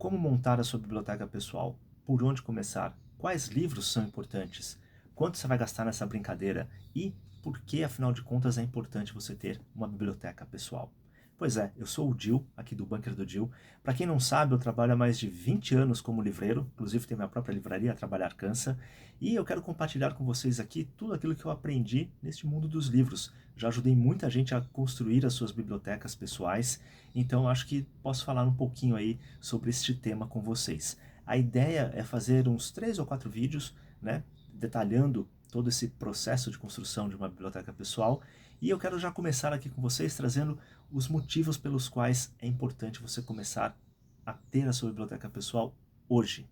Como montar a sua biblioteca pessoal? Por onde começar? Quais livros são importantes? Quanto você vai gastar nessa brincadeira? E por que, afinal de contas, é importante você ter uma biblioteca pessoal? Pois é, eu sou o Dil, aqui do Bunker do Dil. Para quem não sabe, eu trabalho há mais de 20 anos como livreiro, inclusive tenho minha própria livraria, Trabalhar Cansa, e eu quero compartilhar com vocês aqui tudo aquilo que eu aprendi neste mundo dos livros. Já ajudei muita gente a construir as suas bibliotecas pessoais, então acho que posso falar um pouquinho aí sobre este tema com vocês. A ideia é fazer uns 3 ou 4 vídeos, né, detalhando todo esse processo de construção de uma biblioteca pessoal, e eu quero já começar aqui com vocês trazendo os motivos pelos quais é importante você começar a ter a sua biblioteca pessoal hoje.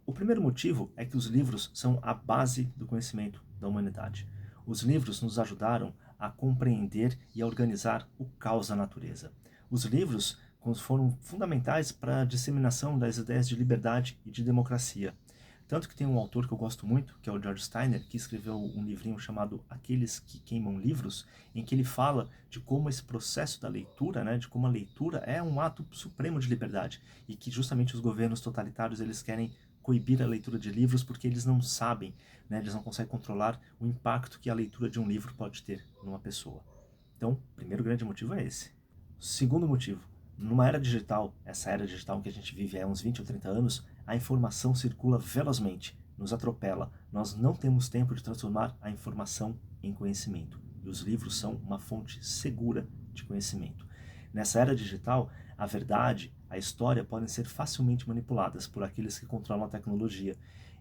O primeiro motivo é que os livros são a base do conhecimento da humanidade. Os livros nos ajudaram a compreender e a organizar o caos da natureza. Os livros foram fundamentais para a disseminação das ideias de liberdade e de democracia. Tanto que tem um autor que eu gosto muito, que é o George Steiner, que escreveu um livrinho chamado Aqueles que Queimam Livros, em que ele fala de como esse processo da leitura, né, de como a leitura é um ato supremo de liberdade e que justamente os governos totalitários eles querem coibir a leitura de livros porque eles não sabem, né, eles não conseguem controlar o impacto que a leitura de um livro pode ter numa pessoa. Então, o primeiro grande motivo é esse. Segundo motivo, numa era digital, essa era digital que a gente vive há uns 20 ou 30 anos, a informação circula velozmente, nos atropela. Nós não temos tempo de transformar a informação em conhecimento. E os livros são uma fonte segura de conhecimento. Nessa era digital, a verdade, a história podem ser facilmente manipuladas por aqueles que controlam a tecnologia.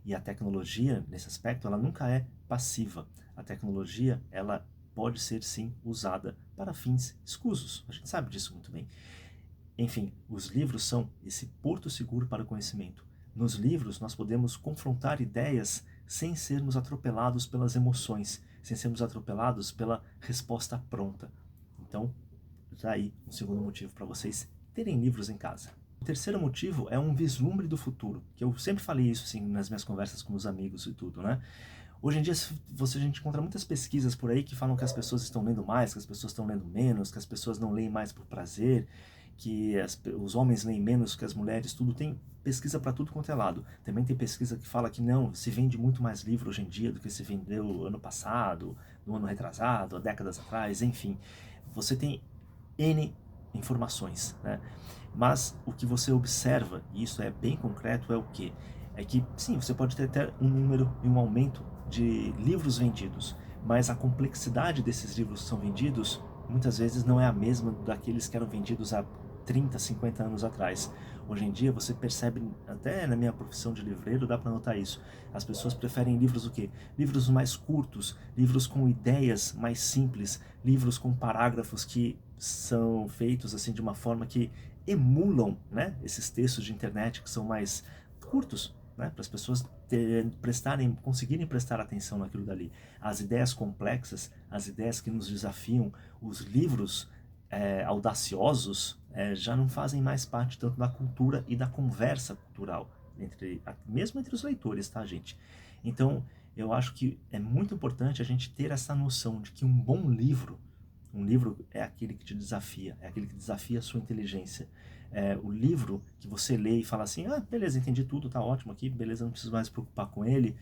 E a tecnologia, nesse aspecto, ela nunca é passiva. A tecnologia, ela pode ser sim usada para fins escusos. A gente sabe disso muito bem. Enfim, os livros são esse porto seguro para o conhecimento. Nos livros, nós podemos confrontar ideias sem sermos atropelados pelas emoções, sem sermos atropelados pela resposta pronta. Então, já aí um segundo motivo para vocês terem livros em casa. O terceiro motivo é um vislumbre do futuro, que eu sempre falei isso assim, nas minhas conversas com os amigos e tudo, né? Hoje em dia a gente encontra muitas pesquisas por aí que falam que as pessoas estão lendo mais, que as pessoas estão lendo menos, que as pessoas não leem mais por prazer, que os homens leem menos que as mulheres, tudo tem pesquisa para tudo quanto é lado. Também tem pesquisa que fala que não, se vende muito mais livro hoje em dia do que se vendeu ano passado, no ano retrasado, há décadas atrás, enfim. Você tem N informações, né? Mas o que você observa, e isso é bem concreto, é o quê? É que, sim, você pode ter até um número e um aumento de livros vendidos, mas a complexidade desses livros que são vendidos, muitas vezes não é a mesma daqueles que eram vendidos há 30, 50 anos atrás. Hoje em dia você percebe, até na minha profissão de livreiro dá para notar isso, as pessoas preferem livros o quê? Livros mais curtos, livros com ideias mais simples, livros com parágrafos que são feitos assim de uma forma que emulam, né, esses textos de internet que são mais curtos, né, para as pessoas conseguirem prestar atenção naquilo dali. As ideias complexas, as ideias que nos desafiam, os livros audaciosos já não fazem mais parte tanto da cultura e da conversa cultural, mesmo entre os leitores, tá, gente? Então, eu acho que é muito importante a gente ter essa noção de que um livro é aquele que te desafia, é aquele que desafia a sua inteligência. O livro que você lê e fala assim, ah, beleza, entendi tudo, tá ótimo aqui, beleza, não preciso mais me preocupar com ele,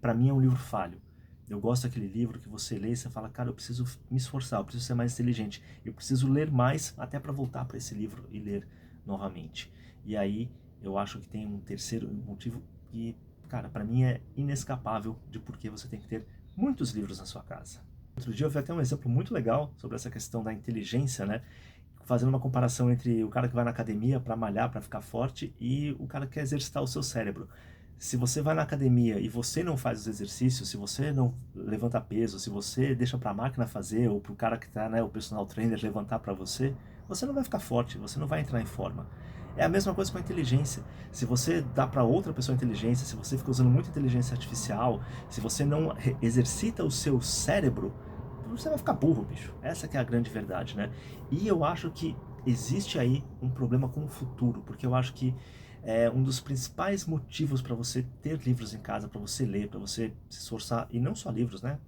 para mim é um livro falho. Eu gosto daquele livro que você lê e você fala, cara, eu preciso me esforçar, eu preciso ser mais inteligente, eu preciso ler mais até para voltar para esse livro e ler novamente. E aí eu acho que tem um terceiro motivo que, cara, para mim é inescapável de por que você tem que ter muitos livros na sua casa. Outro dia eu vi até um exemplo muito legal sobre essa questão da inteligência, né? Fazendo uma comparação entre o cara que vai na academia para malhar, para ficar forte, e o cara que quer exercitar o seu cérebro. Se você vai na academia e você não faz os exercícios, se você não levanta peso, se você deixa para a máquina fazer ou para o cara que está, né, o personal trainer levantar para você, você não vai ficar forte, você não vai entrar em forma. É a mesma coisa com a inteligência. Se você dá para outra pessoa inteligência, se você fica usando muita inteligência artificial, se você não exercita o seu cérebro, você vai ficar burro, bicho. Essa que é a grande verdade, né? E eu acho que existe aí um problema com o futuro, porque eu acho que um dos principais motivos para você ter livros em casa, para você ler, para você se esforçar, e não só livros, né?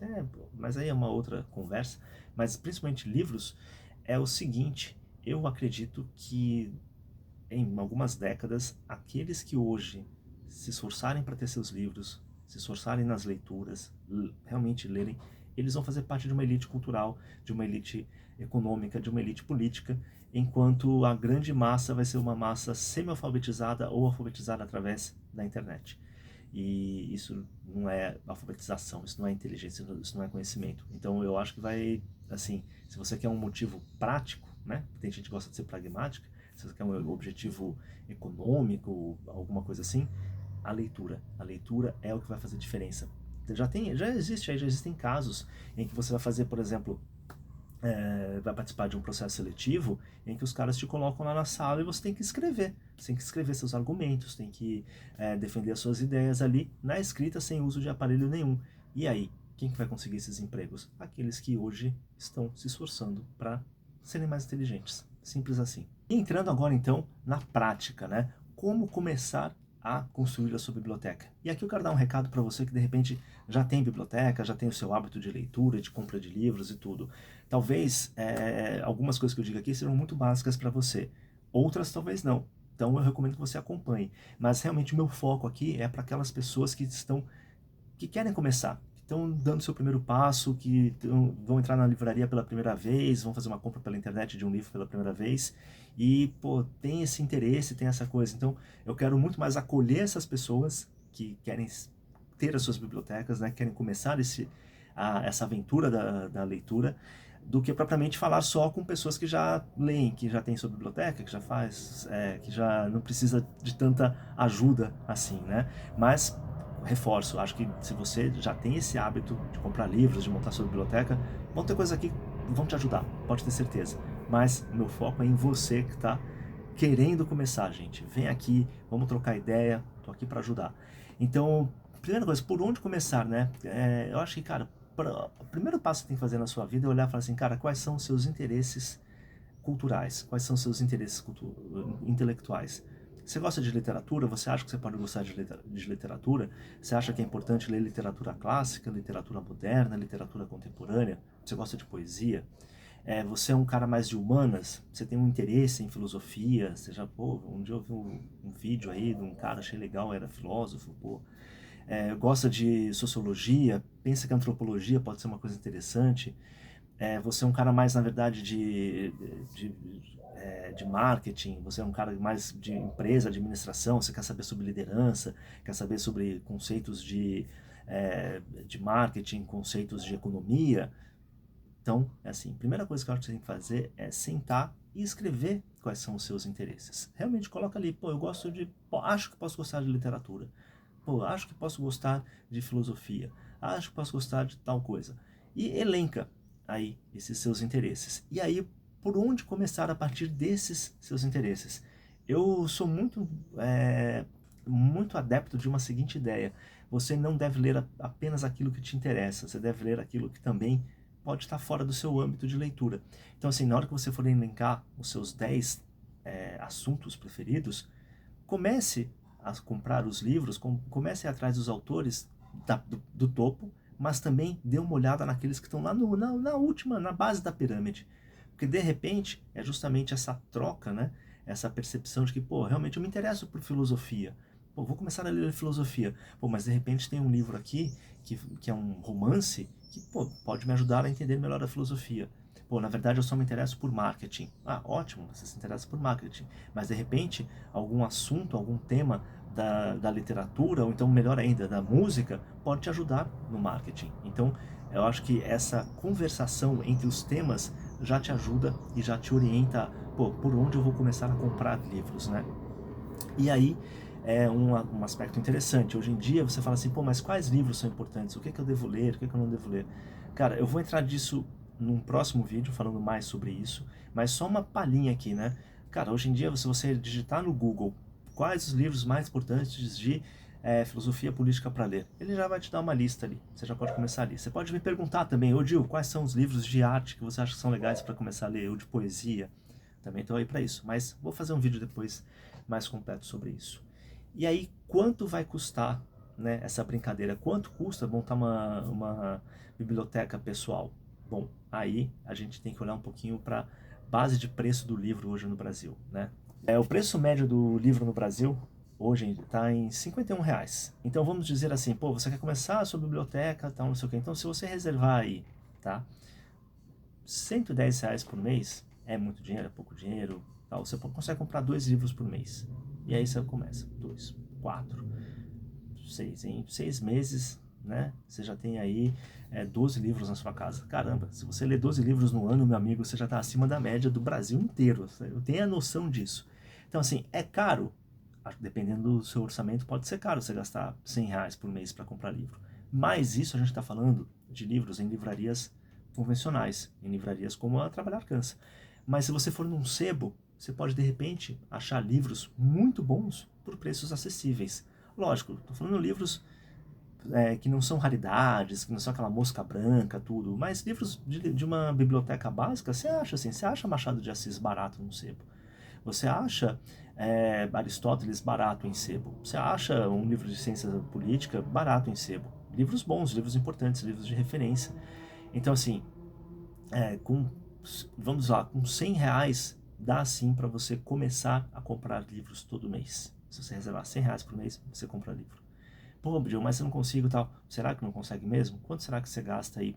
Mas aí é uma outra conversa, mas principalmente livros, é o seguinte: eu acredito que em algumas décadas, aqueles que hoje se esforçarem para ter seus livros, se esforçarem nas leituras, realmente lerem, eles vão fazer parte de uma elite cultural, de uma elite econômica, de uma elite política, enquanto a grande massa vai ser uma massa semi-alfabetizada ou alfabetizada através da internet. E isso não é alfabetização, isso não é inteligência, isso não é conhecimento. Então eu acho que vai, assim, se você quer um motivo prático, né? Tem gente que gosta de ser pragmática, se você quer um objetivo econômico, alguma coisa assim, a leitura. A leitura é o que vai fazer diferença. Já existem casos em que você vai fazer, por exemplo, vai participar de um processo seletivo em que os caras te colocam lá na sala e você tem que escrever. Você tem que escrever seus argumentos, tem que defender as suas ideias ali na escrita sem uso de aparelho nenhum. E aí, quem que vai conseguir esses empregos? Aqueles que hoje estão se esforçando para serem mais inteligentes. Simples assim. E entrando agora então na prática, né? Como começar a construir a sua biblioteca. E aqui eu quero dar um recado para você que de repente já tem biblioteca, já tem o seu hábito de leitura, de compra de livros e tudo. Talvez algumas coisas que eu digo aqui sejam muito básicas para você, outras talvez não. Então eu recomendo que você acompanhe. Mas realmente o meu foco aqui é para aquelas pessoas que querem começar, que estão dando seu primeiro passo, que vão entrar na livraria pela primeira vez, vão fazer uma compra pela internet de um livro pela primeira vez e, pô, tem esse interesse, tem essa coisa. Então, eu quero muito mais acolher essas pessoas que querem ter as suas bibliotecas, né, querem começar essa aventura da leitura, do que propriamente falar só com pessoas que já leem, que já tem sua biblioteca, que já faz, que já não precisa de tanta ajuda assim, né? Mas reforço, acho que se você já tem esse hábito de comprar livros, de montar sua biblioteca, vão ter coisas aqui que vão te ajudar, pode ter certeza. Mas o meu foco é em você que está querendo começar, gente. Vem aqui, vamos trocar ideia, tô aqui para ajudar. Então, primeira coisa, por onde começar, né? Eu acho que, cara, o primeiro passo que você tem que fazer na sua vida é olhar e falar assim, cara, quais são os seus interesses culturais? Quais são os seus interesses intelectuais? Você gosta de literatura? Você acha que você pode gostar de literatura? Você acha que é importante ler literatura clássica, literatura moderna, literatura contemporânea? Você gosta de poesia? Você é um cara mais de humanas? Você tem um interesse em filosofia? Você já, pô, um dia eu vi um vídeo aí de um cara, achei legal, era filósofo, pô. Gosta de sociologia? Pensa que a antropologia pode ser uma coisa interessante? Você é um cara mais, na verdade, de, de marketing, você é um cara mais de empresa, administração, você quer saber sobre liderança, quer saber sobre conceitos de marketing, conceitos de economia. Então, é assim, a primeira coisa que eu acho que você tem que fazer é sentar e escrever quais são os seus interesses. Realmente coloca ali, pô, eu gosto de, pô, acho que posso gostar de literatura, pô, acho que posso gostar de filosofia, acho que posso gostar de tal coisa. E elenca aí esses seus interesses. E aí, por onde começar a partir desses seus interesses? Eu sou muito adepto de uma seguinte ideia. Você não deve ler apenas aquilo que te interessa, você deve ler aquilo que também pode estar fora do seu âmbito de leitura. Então, assim, na hora que você for elencar os seus 10 assuntos preferidos, comece a comprar os livros, comece a ir atrás dos autores do topo, mas também dê uma olhada naqueles que estão lá na última, na base da pirâmide. Porque, de repente, é justamente essa troca, né? Essa percepção de que, pô, realmente eu me interesso por filosofia. Pô, vou começar a ler filosofia. Pô, mas de repente tem um livro aqui que é um romance que, pô, pode me ajudar a entender melhor a filosofia. Pô, na verdade eu só me interesso por marketing. Ah, ótimo, você se interessa por marketing. Mas de repente, algum assunto, algum tema da literatura, ou então melhor ainda, da música, pode te ajudar no marketing. Então, eu acho que essa conversação entre os temas já te ajuda e já te orienta, pô, por onde eu vou começar a comprar livros, né? E aí, um aspecto interessante. Hoje em dia você fala assim, pô, mas quais livros são importantes? O que é que eu devo ler? O que é que eu não devo ler? Cara, eu vou entrar disso num próximo vídeo, falando mais sobre isso, mas só uma palhinha aqui, né? Cara, hoje em dia, se você digitar no Google quais os livros mais importantes de filosofia política para ler, ele já vai te dar uma lista ali. Você já pode começar ali. Você pode me perguntar também, ô Gil, quais são os livros de arte que você acha que são legais para começar a ler, ou de poesia? Também estou aí para isso, mas vou fazer um vídeo depois mais completo sobre isso. E aí, quanto vai custar, né, essa brincadeira? Quanto custa montar uma biblioteca pessoal? Bom, aí a gente tem que olhar um pouquinho para base de preço do livro hoje no Brasil, né? O preço médio do livro no Brasil hoje está em R$ 51. Então vamos dizer assim, pô, você quer começar a sua biblioteca, tal, não sei o quê. Então se você reservar aí, tá, R$ 110 por mês, é muito dinheiro, é pouco dinheiro, tal, você consegue comprar 2 livros por mês. E aí você começa, 2, 4, 6, em 6 meses, né? Você já tem aí 12 livros na sua casa. Caramba, se você lê 12 livros no ano, meu amigo, você já está acima da média do Brasil inteiro. Eu tenho a noção disso. Então, assim, é caro. Dependendo do seu orçamento, pode ser caro você gastar R$ 100 por mês para comprar livro. Mas isso a gente está falando de livros em livrarias convencionais, em livrarias como a Trabalhar Cansa. Mas se você for num sebo, você pode de repente achar livros muito bons por preços acessíveis. Lógico, estou falando livros que não são raridades, que não são aquela mosca branca, tudo, mas livros de uma biblioteca básica, você acha assim, você acha Machado de Assis barato no sebo. Você acha Aristóteles barato em sebo. Você acha um livro de ciência política barato em sebo. Livros bons, livros importantes, livros de referência. Então, assim, com, vamos lá, com R$ 100 dá sim para você começar a comprar livros todo mês. Se você reservar R$ 100 por mês, você compra livro. Pô, Bill, mas eu não consigo tal. Será que não consegue mesmo? Quanto será que você gasta aí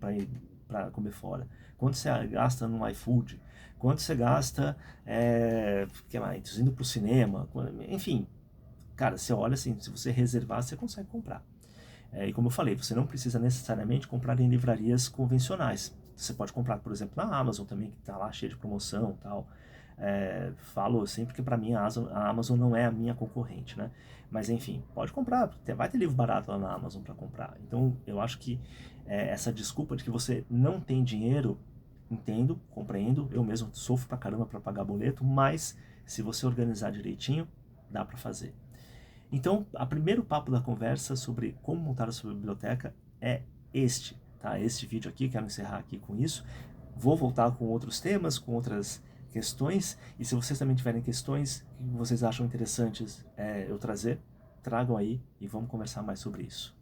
para comer fora? Quanto você gasta no iFood? Quanto você gasta, que mais, indo pro cinema? Enfim, cara, você olha assim, se você reservar, você consegue comprar. E como eu falei, você não precisa necessariamente comprar em livrarias convencionais. Você pode comprar, por exemplo, na Amazon também, que está lá cheio de promoção e tal. Falo sempre que para mim a Amazon não é a minha concorrente, né? Mas enfim, pode comprar, vai ter livro barato lá na Amazon para comprar. Então eu acho que essa desculpa de que você não tem dinheiro, entendo, compreendo, eu mesmo sofro pra caramba para pagar boleto, mas se você organizar direitinho, dá para fazer. Então, o primeiro papo da conversa sobre como montar a sua biblioteca é este, tá? Este vídeo aqui, quero encerrar aqui com isso. Vou voltar com outros temas, com outras questões, e se vocês também tiverem questões que vocês acham interessantes eu trazer, tragam aí e vamos conversar mais sobre isso.